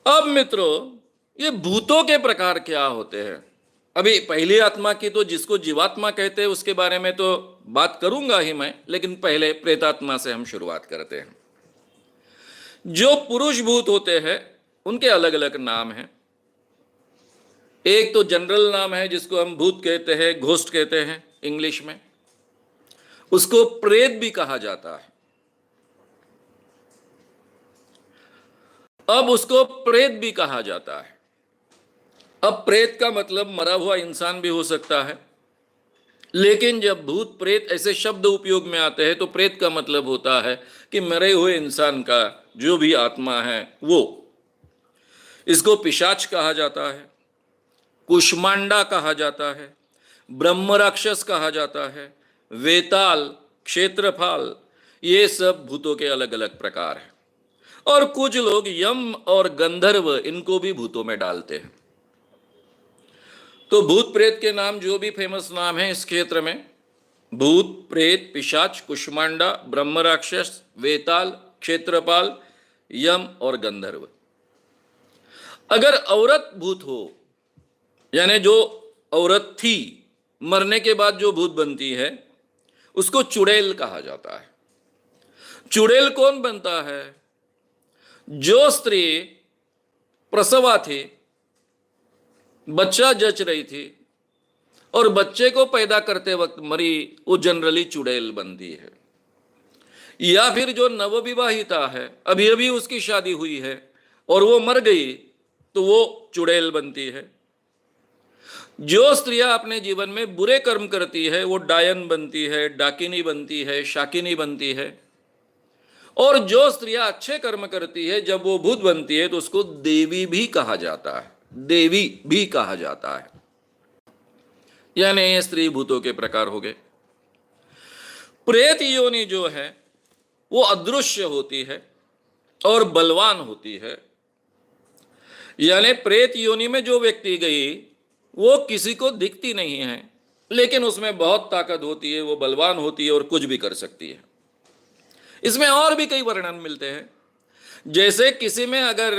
अब मित्रों, ये भूतों के प्रकार क्या होते हैं? अभी पहली आत्मा की तो जिसको जीवात्मा कहते हैं उसके बारे में तो बात करूंगा ही मैं, लेकिन पहले प्रेतात्मा से हम शुरुआत करते हैं। जो पुरुष भूत होते हैं उनके अलग अलग नाम हैं। एक तो जनरल नाम है जिसको हम भूत कहते हैं, घोस्ट कहते हैं इंग्लिश में। उसको प्रेत भी कहा जाता है। अब उसको प्रेत भी कहा जाता है। अब प्रेत का मतलब मरा हुआ इंसान भी हो सकता है, लेकिन जब भूत प्रेत ऐसे शब्द उपयोग में आते हैं तो प्रेत का मतलब होता है कि मरे हुए इंसान का जो भी आत्मा है वो। इसको पिशाच कहा जाता है, कुष्मांडा कहा जाता है, ब्रह्म राक्षस कहा जाता है, वेताल, क्षेत्रफाल, ये सब भूतों के अलग अलग प्रकार हैं। और कुछ लोग यम और गंधर्व इनको भी भूतों में डालते हैं। तो भूत प्रेत के नाम जो भी फेमस नाम है इस क्षेत्र में, भूत, प्रेत, पिशाच, कुष्मांडा, ब्रह्म राक्षस, वेताल, क्षेत्रपाल, यम और गंधर्व। अगर औरत भूत हो, यानी जो औरत थी मरने के बाद जो भूत बनती है उसको चुड़ैल कहा जाता है। चुड़ैल कौन बनता है? जो स्त्री प्रसवा थी, बच्चा जच रही थी और बच्चे को पैदा करते वक्त मरी, वो जनरली चुड़ैल बनती है। या फिर जो नवविवाहिता है, अभी अभी उसकी शादी हुई है और वो मर गई, तो वो चुड़ैल बनती है। जो स्त्रियां अपने जीवन में बुरे कर्म करती है वो डायन बनती है, डाकिनी बनती है, शाकिनी बनती है। और जो स्त्रियां अच्छे कर्म करती है जब वो भूत बनती है तो उसको देवी भी कहा जाता है, देवी भी कहा जाता है। यानी ये स्त्री भूतों के प्रकार हो गए। प्रेत योनि जो है वो अदृश्य होती है और बलवान होती है। यानी प्रेत योनि में जो व्यक्ति गई वो किसी को दिखती नहीं है, लेकिन उसमें बहुत ताकत होती है, वो बलवान होती है और कुछ भी कर सकती है। इसमें और भी कई वर्णन मिलते हैं। जैसे किसी में अगर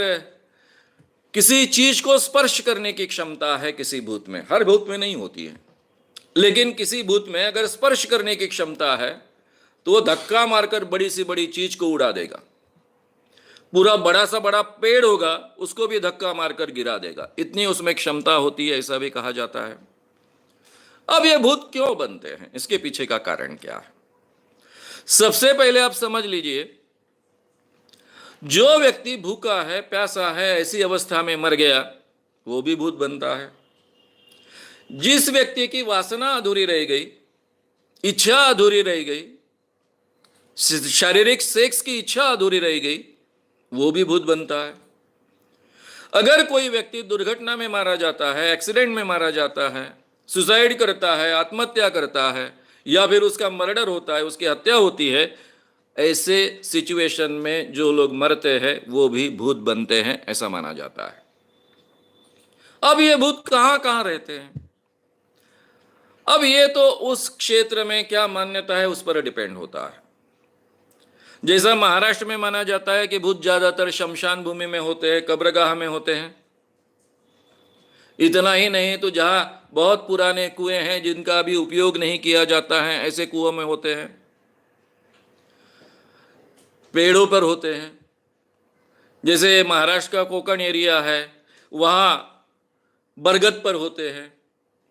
किसी चीज को स्पर्श करने की क्षमता है किसी भूत में, हर भूत में नहीं होती है, लेकिन किसी भूत में अगर स्पर्श करने की क्षमता है तो वो धक्का मारकर बड़ी सी बड़ी चीज को उड़ा देगा। पूरा बड़ा सा बड़ा पेड़ होगा उसको भी धक्का मारकर गिरा देगा, इतनी उसमें क्षमता होती है, ऐसा भी कहा जाता है। अब ये भूत क्यों बनते हैं, इसके पीछे का कारण क्या है? सबसे पहले आप समझ लीजिए, जो व्यक्ति भूखा है, प्यासा है, ऐसी अवस्था में मर गया, वो भी भूत बनता है। जिस व्यक्ति की वासना अधूरी रह गई, इच्छा अधूरी रह गई, शारीरिक सेक्स की इच्छा अधूरी रह गई, वो भी भूत बनता है। अगर कोई व्यक्ति दुर्घटना में मारा जाता है, एक्सीडेंट में मारा जाता है, सुसाइड करता है, आत्महत्या करता है, या फिर उसका मर्डर होता है, उसकी हत्या होती है, ऐसे सिचुएशन में जो लोग मरते हैं वो भी भूत बनते हैं, ऐसा माना जाता है। अब ये भूत कहां कहां रहते हैं? अब ये तो उस क्षेत्र में क्या मान्यता है उस पर डिपेंड होता है। जैसा महाराष्ट्र में माना जाता है कि भूत ज्यादातर शमशान भूमि में होते हैं, कब्रगाह में होते हैं। इतना ही नहीं तो जहां बहुत पुराने कुएं हैं जिनका अभी उपयोग नहीं किया जाता है, ऐसे कुओं में होते हैं, पेड़ों पर होते हैं। जैसे महाराष्ट्र का कोकण एरिया है, वहां बरगद पर होते हैं,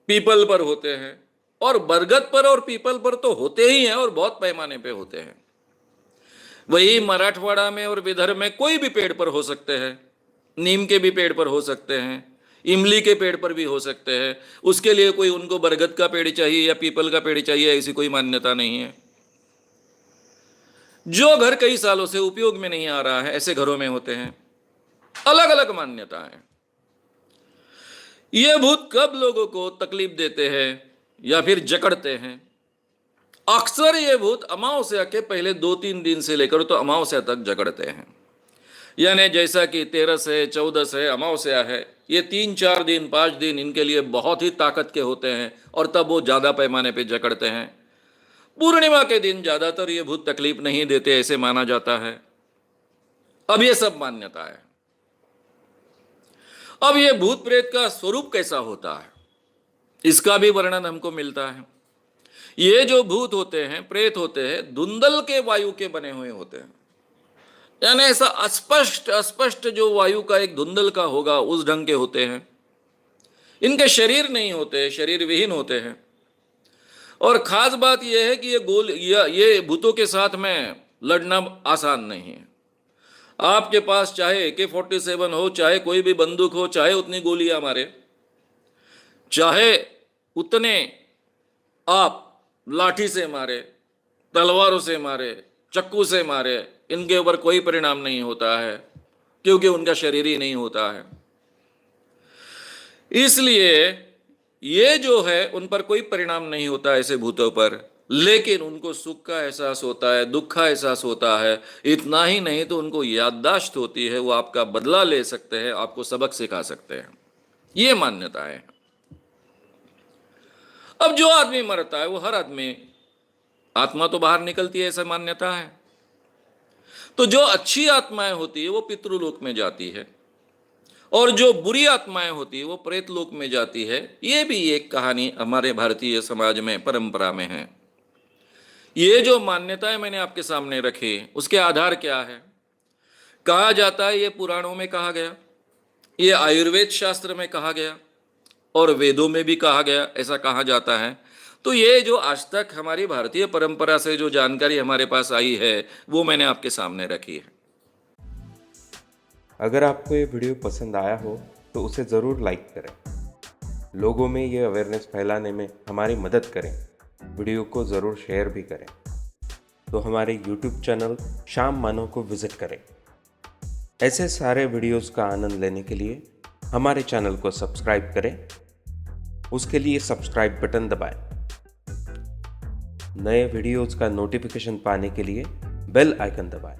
पीपल पर होते हैं। और बरगद पर और पीपल पर तो होते ही हैं और बहुत पैमाने पे होते हैं। वही मराठवाड़ा में और विदर्भ में कोई भी पेड़ पर हो सकते हैं, नीम के भी पेड़ पर हो सकते हैं, इमली के पेड़ पर भी हो सकते हैं। उसके लिए कोई उनको बरगद का पेड़ चाहिए या पीपल का पेड़ चाहिए, ऐसी कोई मान्यता नहीं है। जो घर कई सालों से उपयोग में नहीं आ रहा है, ऐसे घरों में होते हैं। अलग अलग मान्यताएं। ये भूत कब लोगों को तकलीफ देते हैं या फिर जकड़ते हैं? अक्सर ये भूत अमावस्या के पहले 2-3 दिन से लेकर तो अमावस्या तक जकड़ते हैं। यानी जैसा कि 13 है, 14 है, अमावस्या है, ये 3-4 दिन, 5 दिन इनके लिए बहुत ही ताकत के होते हैं और तब वो ज्यादा पैमाने पे जकड़ते हैं। पूर्णिमा के दिन ज्यादातर ये भूत तकलीफ नहीं देते, ऐसे माना जाता है। अब ये सब मान्यता है। अब ये भूत प्रेत का स्वरूप कैसा होता है, इसका भी वर्णन हमको मिलता है। ये जो भूत होते हैं, प्रेत होते हैं, धुंधल के वायु के बने हुए होते हैं, यानी ऐसा अस्पष्ट अस्पष्ट जो वायु का एक धुंधल का होगा उस ढंग के होते हैं। इनके शरीर नहीं होते, शरीर विहीन होते हैं। और खास बात यह है कि ये भूतों के साथ में लड़ना आसान नहीं है। आपके पास चाहे AK-47 हो, चाहे कोई भी बंदूक हो, चाहे उतनी गोलियां मारे, चाहे उतने आप लाठी से मारे, तलवारों से मारे, चक्कू से मारे, इनके ऊपर कोई परिणाम नहीं होता है, क्योंकि उनका शरीर ही नहीं होता है। इसलिए ये जो है उन पर कोई परिणाम नहीं होता ऐसे भूतों पर, लेकिन उनको सुख का एहसास होता है, दुख का एहसास होता है। इतना ही नहीं तो उनको याददाश्त होती है, वो आपका बदला ले सकते हैं, आपको सबक सिखा सकते हैं। ये मान्यताएं हैं। अब जो आदमी मरता है वो हर आदमी, आत्मा तो बाहर निकलती है, ऐसा मान्यता है। तो जो अच्छी आत्माएं होती है वो पितृलोक में जाती है, और जो बुरी आत्माएं होती है वो प्रेत लोक में जाती है। ये भी एक कहानी हमारे भारतीय समाज में, परंपरा में है। ये जो मान्यताएं मैंने आपके सामने रखी, उसके आधार क्या है? कहा जाता है, ये पुराणों में कहा गया, ये आयुर्वेद शास्त्र में कहा गया, और वेदों में भी कहा गया, ऐसा कहा जाता है। तो ये जो आज तक हमारी भारतीय परंपरा से जो जानकारी हमारे पास आई है वो मैंने आपके सामने रखी है। अगर आपको ये वीडियो पसंद आया हो तो उसे ज़रूर लाइक करें, लोगों में ये अवेयरनेस फैलाने में हमारी मदद करें। वीडियो को ज़रूर शेयर भी करें। तो हमारे YouTube चैनल शाम मानव को विज़िट करें। ऐसे सारे वीडियोस का आनंद लेने के लिए हमारे चैनल को सब्सक्राइब करें। उसके लिए सब्सक्राइब बटन दबाएं। नए वीडियोस का नोटिफिकेशन पाने के लिए बेल आइकन दबाएं।